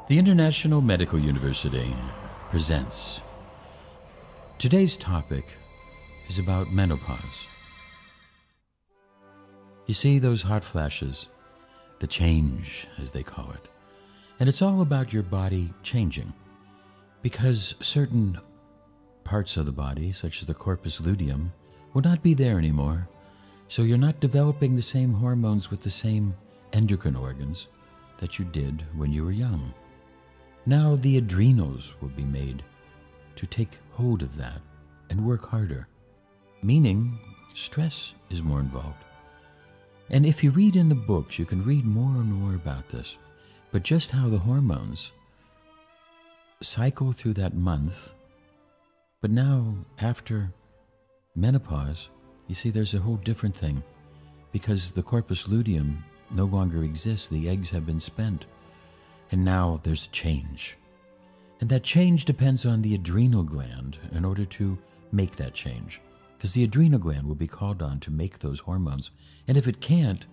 The International Medical University presents. Today's topic is about menopause. You see those hot flashes, the change, as they call it. And it's all about your body changing, because certain parts of the body, such as the corpus luteum, will not be there anymore. So you're not developing the same hormones with the same endocrine organs that you did when you were young. Now the adrenals will be made to take hold of that and work harder, meaning stress is more involved. And if you read in the books, you can read more and more about this, but just how the hormones cycle through that month. But now, after menopause, you see there's a whole different thing, because the corpus luteum no longer exists. The eggs have been spent. And now there's change. And that change depends on the adrenal gland in order to make that change. Because the adrenal gland will be called on to make those hormones. And if it can't,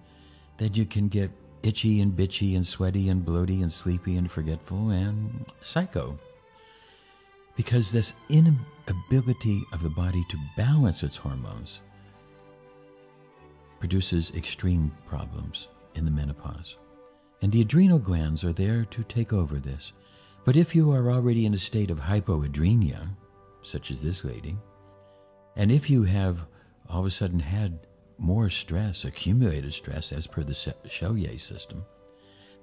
then you can get itchy and bitchy and sweaty and bloaty and sleepy and forgetful and psycho. Because this inability of the body to balance its hormones produces extreme problems in the menopause. And the adrenal glands are there to take over this. But if you are already in a state of hypoadrenia, such as this lady, and if you have all of a sudden had more stress, accumulated stress as per the Chevalier system,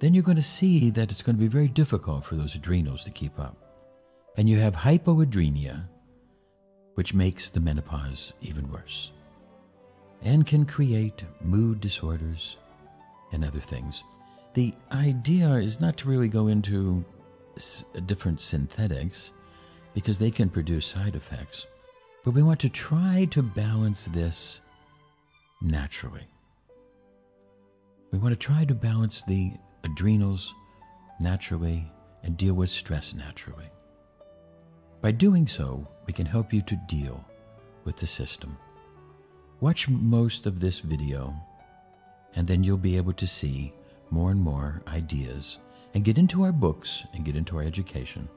then you're going to see that it's going to be very difficult for those adrenals to keep up. And you have hypoadrenia, which makes the menopause even worse and can create mood disorders and other things. The idea is not to really go into different synthetics because they can produce side effects, but we want to try to balance this naturally. We want to try to balance the adrenals naturally and deal with stress naturally. By doing so, we can help you to deal with the system. Watch most of this video, and then you'll be able to see more and more ideas and get into our books and get into our education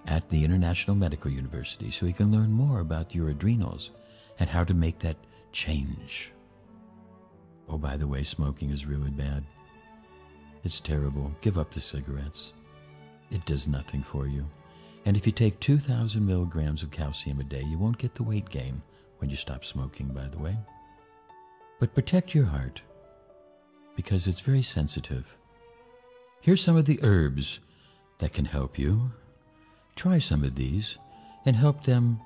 at the International Medical University so you can learn more about your adrenals and how to make that change. Oh, by the way, smoking is really bad. It's terrible. Give up the cigarettes. It does nothing for you. And if you take 2,000 milligrams of calcium a day, you won't get the weight gain when you stop smoking, by the way. But protect your heart, because it's very sensitive. Here's some of the herbs that can help you. Try some of these and help them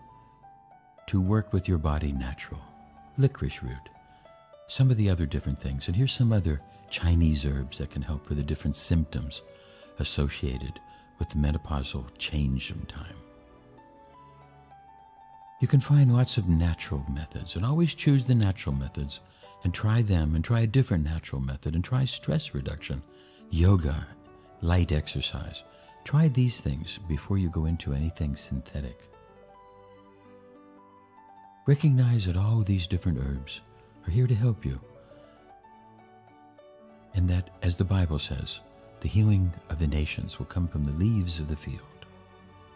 to work with your body natural. Licorice root, some of the other different things. And here's some other Chinese herbs that can help with the different symptoms associated with the menopausal change in time. You can find lots of natural methods, and always choose the natural methods and try them, and try a different natural method, and try stress reduction, yoga, light exercise. Try these things before you go into anything synthetic. Recognize that all these different herbs are here to help you, and that, as the Bible says, the healing of the nations will come from the leaves of the field.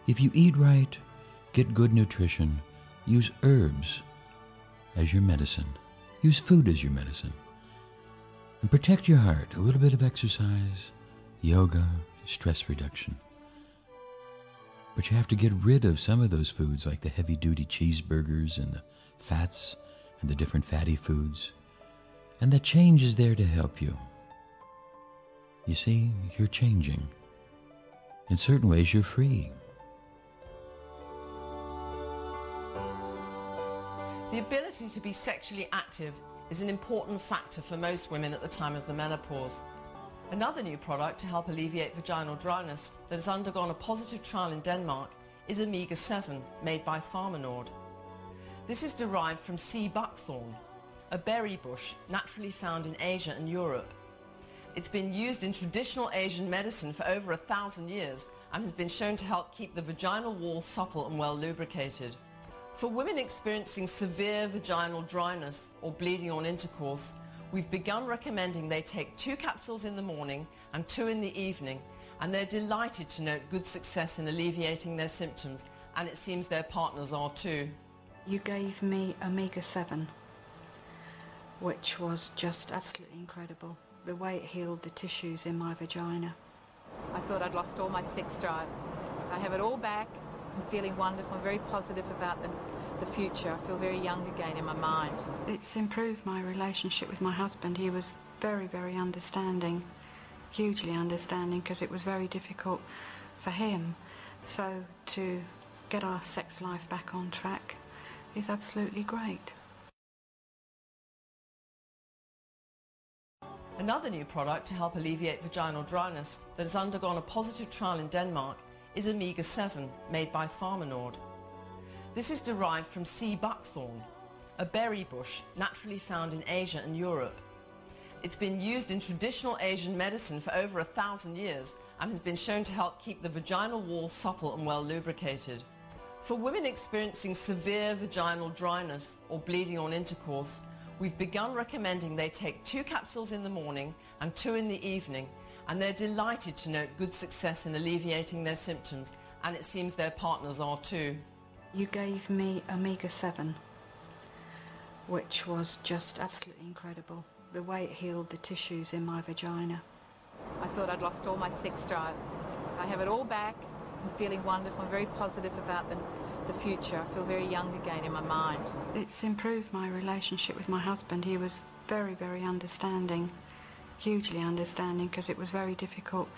If you eat right, get good nutrition, use herbs as your medicine, use food as your medicine, and protect your heart. A little bit of exercise, yoga, stress reduction. But you have to get rid of some of those foods, like the heavy-duty cheeseburgers and the fats and the different fatty foods. And that change is there to help you. You see, you're changing. In certain ways, you're free. The ability to be sexually active is an important factor for most women at the time of the menopause. Another new product to help alleviate vaginal dryness that has undergone a positive trial in Denmark is omega-7, made by Pharmanord. This is derived from sea buckthorn, a berry bush naturally found in Asia and Europe. It's been used in traditional Asian medicine for over 1,000 years and has been shown to help keep the vaginal wall supple and well lubricated. For women experiencing severe vaginal dryness or bleeding on intercourse, we've begun recommending they take 2 capsules in the morning and 2 in the evening, and they're delighted to note good success in alleviating their symptoms, and it seems their partners are too. You gave me omega-7, which was just absolutely incredible. The way it healed the tissues in my vagina. I thought I'd lost all my sex drive. So I have it all back. I'm feeling wonderful. I'm very positive about the future. I feel very young again in my mind. It's improved my relationship with my husband. He was very, very understanding, hugely understanding, because it was very difficult for him. So to get our sex life back on track is absolutely great. Another new product to help alleviate vaginal dryness that has undergone a positive trial in Denmark is omega-7, made by Pharmanord. This is derived from sea buckthorn, a berry bush naturally found in Asia and Europe. It's been used in traditional Asian medicine for over 1,000 years and has been shown to help keep the vaginal wall supple and well lubricated. For women experiencing severe vaginal dryness or bleeding on intercourse, we've begun recommending they take 2 capsules in the morning and 2 in the evening, and they're delighted to note good success in alleviating their symptoms, and it seems their partners are too. You gave me omega-7, which was just absolutely incredible. The way it healed the tissues in my vagina. I thought I'd lost all my sex drive. So I have it all back. I'm feeling wonderful. I'm very positive about the future. I feel very young again in my mind. It's improved my relationship with my husband. He was very, very understanding, hugely understanding, because it was very difficult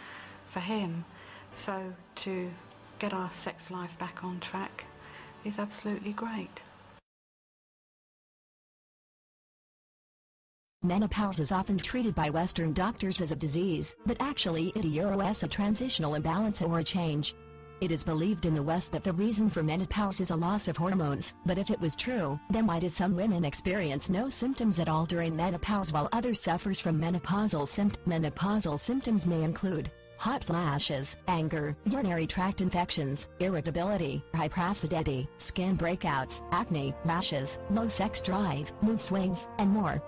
for him. So to get our sex life back on track is absolutely great. Menopause is often treated by Western doctors as a disease, but actually it is a transitional imbalance or a change. It is believed in the West that the reason for menopause is a loss of hormones, but if it was true, then why do some women experience no symptoms at all during menopause while others suffers from menopausal symptoms? Menopausal symptoms may include hot flashes, anger, urinary tract infections, irritability, hyperacidity, skin breakouts, acne, rashes, low sex drive, mood swings, and more.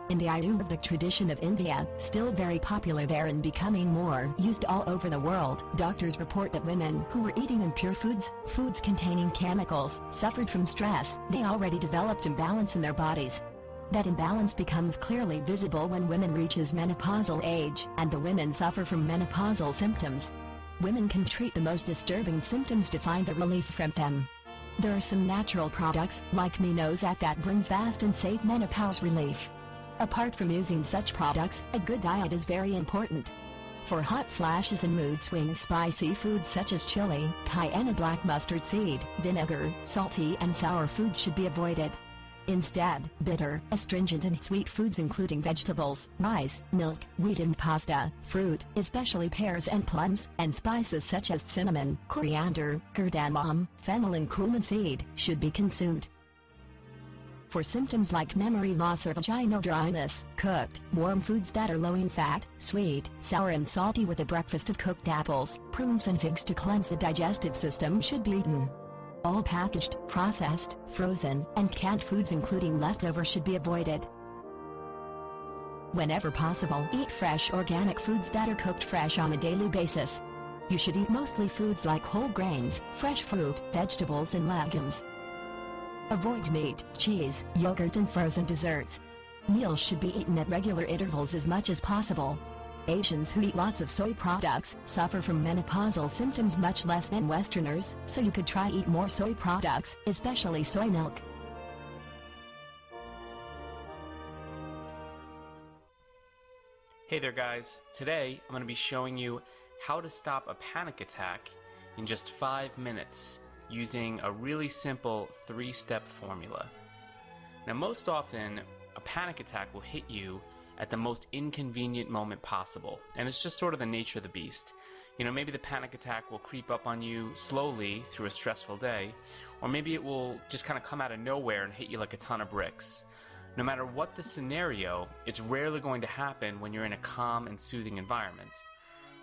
In the Ayurvedic tradition of India, still very popular there and becoming more used all over the world, doctors report that women who were eating impure foods containing chemicals, suffered from stress. They already developed imbalance in their bodies. That imbalance becomes clearly visible when women reaches menopausal age, and the women suffer from menopausal symptoms. Women can treat the most disturbing symptoms to find a relief from them. There are some natural products, like Minozac, that bring fast and safe menopause relief. Apart from using such products, a good diet is very important. For hot flashes and mood swings, spicy foods such as chili, cayenne, black mustard seed, vinegar, salty and sour foods should be avoided. Instead, bitter, astringent and sweet foods including vegetables, rice, milk, wheat and pasta, fruit, especially pears and plums, and spices such as cinnamon, coriander, cardamom, fennel and cumin seed, should be consumed. For symptoms like memory loss or vaginal dryness, cooked, warm foods that are low in fat, sweet, sour and salty with a breakfast of cooked apples, prunes and figs to cleanse the digestive system should be eaten. All packaged, processed, frozen, and canned foods including leftovers should be avoided. Whenever possible, eat fresh organic foods that are cooked fresh on a daily basis. You should eat mostly foods like whole grains, fresh fruit, vegetables and legumes. Avoid meat, cheese, yogurt and frozen desserts. Meals should be eaten at regular intervals as much as possible. Asians who eat lots of soy products suffer from menopausal symptoms much less than Westerners, so you could try eat more soy products, especially soy milk. Hey there guys, today I'm going to be showing you how to stop a panic attack in just 5 minutes using a really simple 3-step formula. Now most often a panic attack will hit you at the most inconvenient moment possible, and it's just sort of the nature of the beast. You know, maybe the panic attack will creep up on you slowly through a stressful day, or maybe it will just kind of come out of nowhere and hit you like a ton of bricks. No matter what the scenario, it's rarely going to happen when you're in a calm and soothing environment.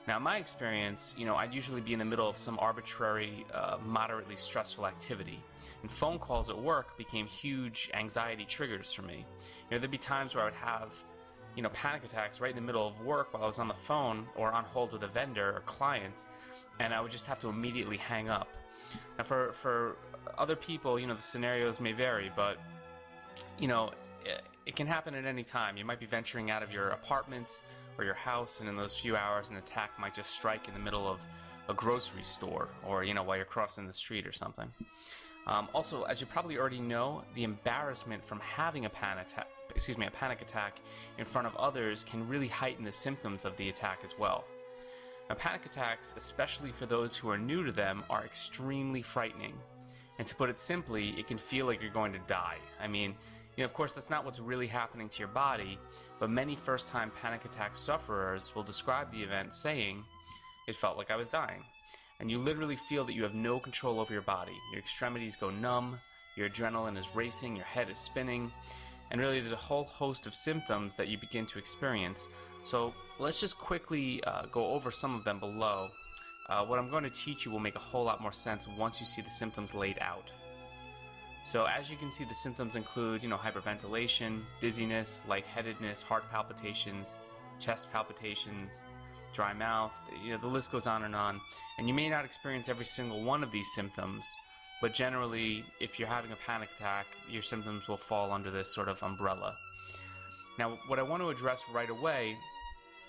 Now, in my experience, I'd usually be in the middle of some arbitrary, moderately stressful activity, and phone calls at work became huge anxiety triggers for me. There'd be times where I would have, panic attacks right in the middle of work while I was on the phone or on hold with a vendor or client, and I would just have to immediately hang up. Now for other people, the scenarios may vary, but it can happen at any time. You might be venturing out of your apartment or your house, and in those few hours an attack might just strike in the middle of a grocery store, or while you're crossing the street or something. Also, as you probably already know, the embarrassment from having a panic attack in front of others can really heighten the symptoms of the attack as well. Now, panic attacks, especially for those who are new to them, are extremely frightening. And to put it simply, it can feel like you're going to die. I mean, of course, that's not what's really happening to your body, but many first-time panic attack sufferers will describe the event saying, "It felt like I was dying." And you literally feel that you have no control over your body. Your extremities go numb, your adrenaline is racing, your head is spinning, and really there's a whole host of symptoms that you begin to experience. So let's just quickly go over some of them below. What I'm going to teach you will make a whole lot more sense once you see the symptoms laid out. So as you can see, the symptoms include, hyperventilation, dizziness, lightheadedness, heart palpitations, chest palpitations, dry mouth, the list goes on. And you may not experience every single one of these symptoms, but generally, if you're having a panic attack, your symptoms will fall under this sort of umbrella. Now, what I want to address right away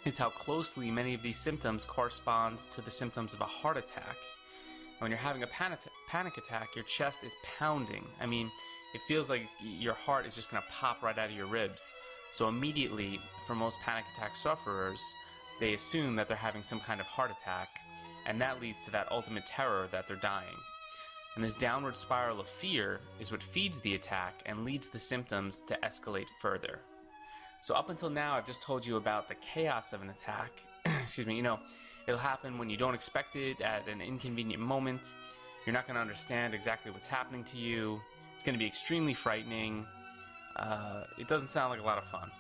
is how closely many of these symptoms correspond to the symptoms of a heart attack. When you're having a panic attack, your chest is pounding. I mean, it feels like your heart is just going to pop right out of your ribs. So immediately, for most panic attack sufferers, they assume that they're having some kind of heart attack, and that leads to that ultimate terror that they're dying. And this downward spiral of fear is what feeds the attack and leads the symptoms to escalate further. So up until now, I've just told you about the chaos of an attack. Excuse me, it'll happen when you don't expect it, at an inconvenient moment. You're not going to understand exactly what's happening to you. It's going to be extremely frightening. It doesn't sound like a lot of fun.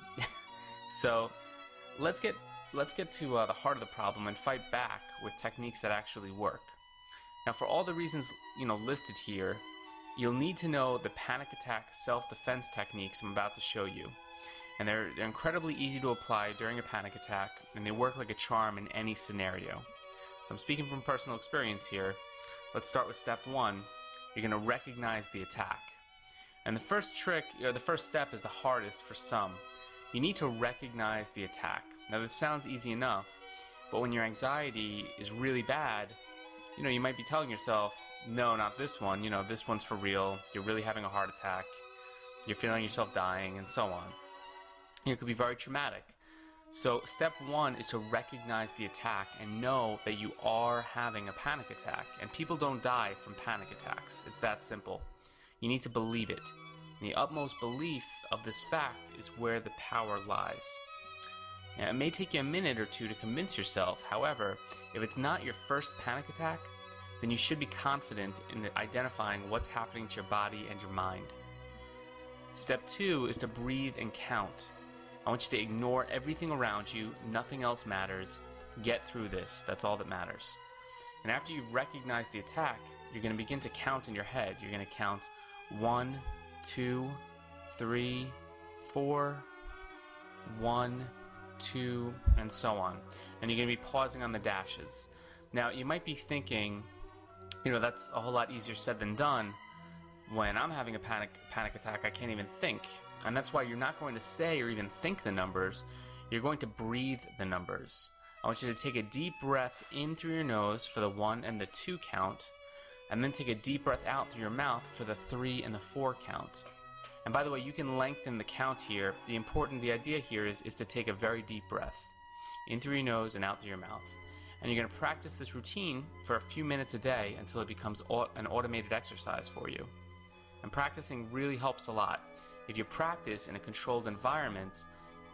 So let's get to the heart of the problem and fight back with techniques that actually work. Now, for all the reasons listed here, you'll need to know the panic attack self-defense techniques I'm about to show you. And they're incredibly easy to apply during a panic attack, and they work like a charm in any scenario. So I'm speaking from personal experience here. Let's start with step 1. You're going to recognize the attack. And the first step is the hardest for some. You need to recognize the attack. Now, this sounds easy enough, but when your anxiety is really bad, you might be telling yourself, no, not this one, this one's for real, you're really having a heart attack, you're feeling yourself dying, and so on. It could be very traumatic. So step 1 is to recognize the attack and know that you are having a panic attack. And people don't die from panic attacks. It's that simple. You need to believe it. And the utmost belief of this fact is where the power lies. Now, it may take you a minute or two to convince yourself. However, if it's not your first panic attack, then you should be confident in identifying what's happening to your body and your mind. Step 2 is to breathe and count. I want you to ignore everything around you. Nothing else matters. Get through this. That's all that matters. And after you've recognized the attack, you're going to begin to count in your head. You're going to count 1, 2, 3, 4, 1, 2, and so on. And you're going to be pausing on the dashes. Now, you might be thinking, that's a whole lot easier said than done. When I'm having a panic attack, I can't even think. And that's why you're not going to say or even think the numbers. You're going to breathe the numbers. I want you to take a deep breath in through your nose for the 1 and the 2 count, and then take a deep breath out through your mouth for the 3 and the 4 count. And by the way, you can lengthen the count here. The idea here is to take a very deep breath in through your nose and out through your mouth. And you're going to practice this routine for a few minutes a day until it becomes an automated exercise for you. And practicing really helps a lot. If you practice in a controlled environment,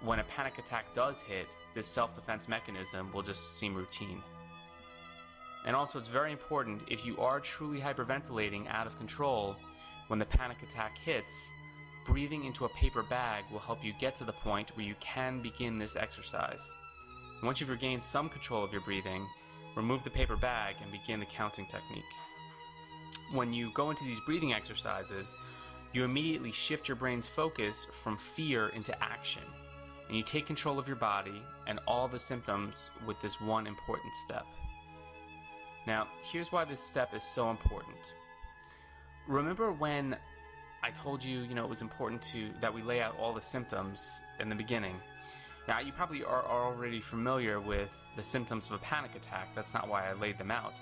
when a panic attack does hit, this self-defense mechanism will just seem routine. And also, it's very important, if you are truly hyperventilating out of control, when the panic attack hits, breathing into a paper bag will help you get to the point where you can begin this exercise. And once you've regained some control of your breathing, remove the paper bag and begin the counting technique. When you go into these breathing exercises, you immediately shift your brain's focus from fear into action. and you take control of your body and all the symptoms with this one important step. Now, here's why this step is so important. Remember when I told you, it was important that we lay out all the symptoms in the beginning? Now, you probably are already familiar with the symptoms of a panic attack. That's not why I laid them out.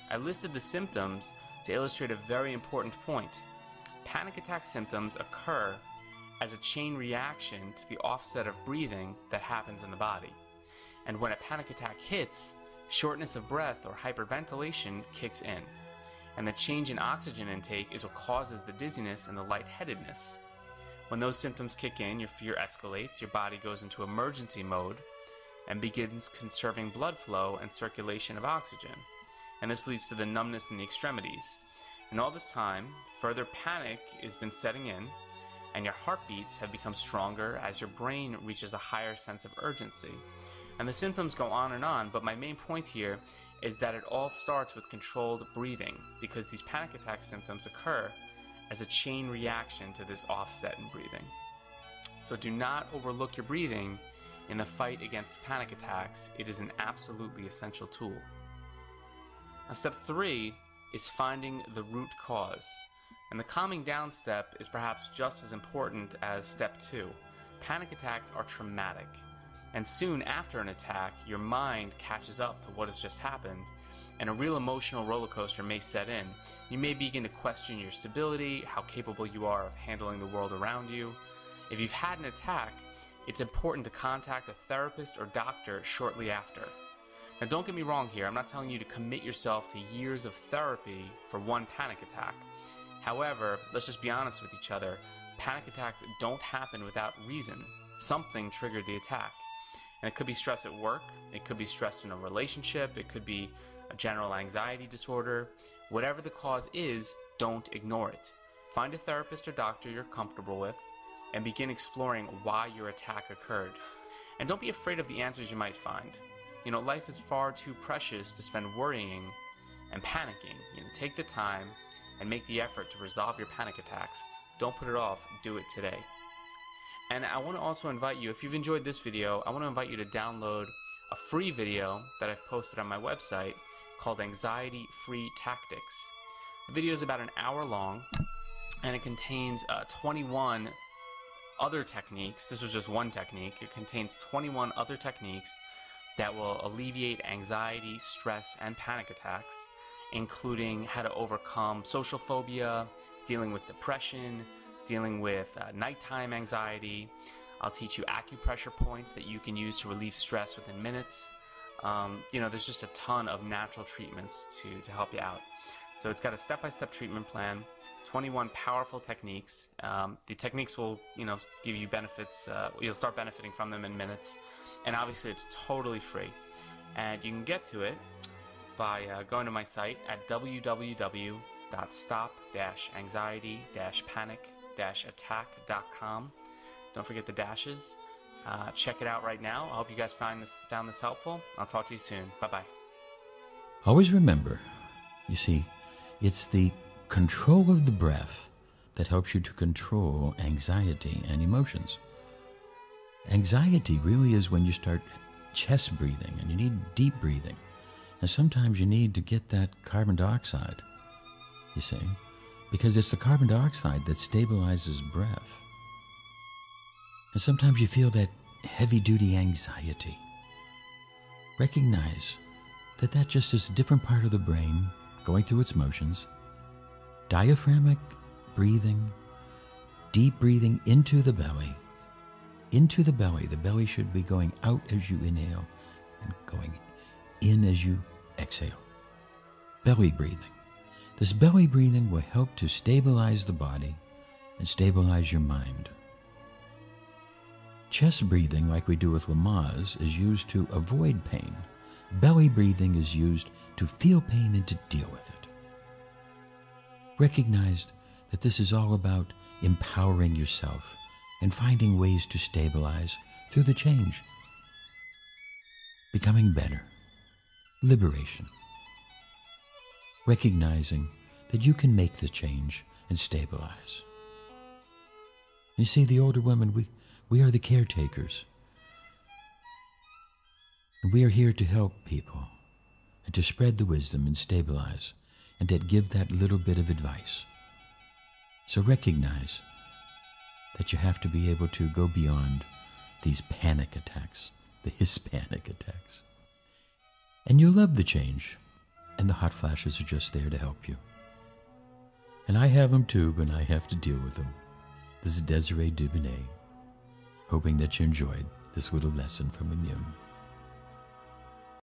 I listed the symptoms to illustrate a very important point. Panic attack symptoms occur as a chain reaction to the offset of breathing that happens in the body. And when a panic attack hits, shortness of breath or hyperventilation kicks in. And the change in oxygen intake is what causes the dizziness and the lightheadedness. When those symptoms kick in, your fear escalates, your body goes into emergency mode, and begins conserving blood flow and circulation of oxygen. And this leads to the numbness in the extremities. And all this time, further panic has been setting in, and your heartbeats have become stronger as your brain reaches a higher sense of urgency. And the symptoms go on, but my main point here is that it all starts with controlled breathing, because these panic attack symptoms occur as a chain reaction to this offset in breathing. So do not overlook your breathing in the fight against panic attacks. It is an absolutely essential tool. Now, step 3 is finding the root cause. And the calming down step is perhaps just as important as step 2. Panic attacks are traumatic. And soon after an attack, your mind catches up to what has just happened, and a real emotional roller coaster may set in. You may begin to question your stability, how capable you are of handling the world around you. If you've had an attack, it's important to contact a therapist or doctor shortly after. Now, don't get me wrong here. I'm not telling you to commit yourself to years of therapy for one panic attack. However, let's just be honest with each other. Panic attacks don't happen without reason. Something triggered the attack. And it could be stress at work, it could be stress in a relationship, it could be a general anxiety disorder. Whatever the cause is, don't ignore it. Find a therapist or doctor you're comfortable with and begin exploring why your attack occurred. And don't be afraid of the answers you might find. Life is far too precious to spend worrying and panicking. Take the time and make the effort to resolve your panic attacks. Don't put it off, do it today. And I want to also invite you, if you've enjoyed this video, I want to invite you to download a free video that I've posted on my website called Anxiety Free Tactics. The video is about an hour long, and it contains 21 other techniques. This was just one technique. It contains 21 other techniques that will alleviate anxiety, stress, and panic attacks, including how to overcome social phobia, dealing with depression, dealing with nighttime anxiety. I'll teach you acupressure points that you can use to relieve stress within minutes. There's just a ton of natural treatments to help you out. So it's got a step-by-step treatment plan, 21 powerful techniques. The techniques will, give you benefits. You'll start benefiting from them in minutes. And obviously it's totally free. And you can get to it by going to my site at www.stop-anxiety-panic-attack.com. Don't forget the dashes. Check it out right now. I hope you guys found this helpful. I'll talk to you soon. Bye-bye. Always remember, you see, it's the control of the breath that helps you to control anxiety and emotions. Anxiety really is when you start chest breathing, and you need deep breathing. And sometimes you need to get that carbon dioxide, you see, because it's the carbon dioxide that stabilizes breath. And sometimes you feel that heavy-duty anxiety. Recognize that that just is a different part of the brain going through its motions. Diaphragmic breathing, deep breathing into the belly. Into the belly. The belly should be going out as you inhale and going in as you exhale. Belly breathing. This belly breathing will help to stabilize the body and stabilize your mind. Chest breathing, like we do with Lamaze, is used to avoid pain. Belly breathing is used to feel pain and to deal with it. Recognize that this is all about empowering yourself and finding ways to stabilize through the change. Becoming better. Liberation. Recognizing that you can make the change and stabilize. You see, the older women, we are the caretakers. And we are here to help people and to spread the wisdom and stabilize and to give that little bit of advice. So recognize that you have to be able to go beyond these panic attacks, the Hispanic attacks. And you'll love the change, and the hot flashes are just there to help you. And I have them too, but I have to deal with them. This is Desiree Dubonnet, hoping that you enjoyed this little lesson from Immune.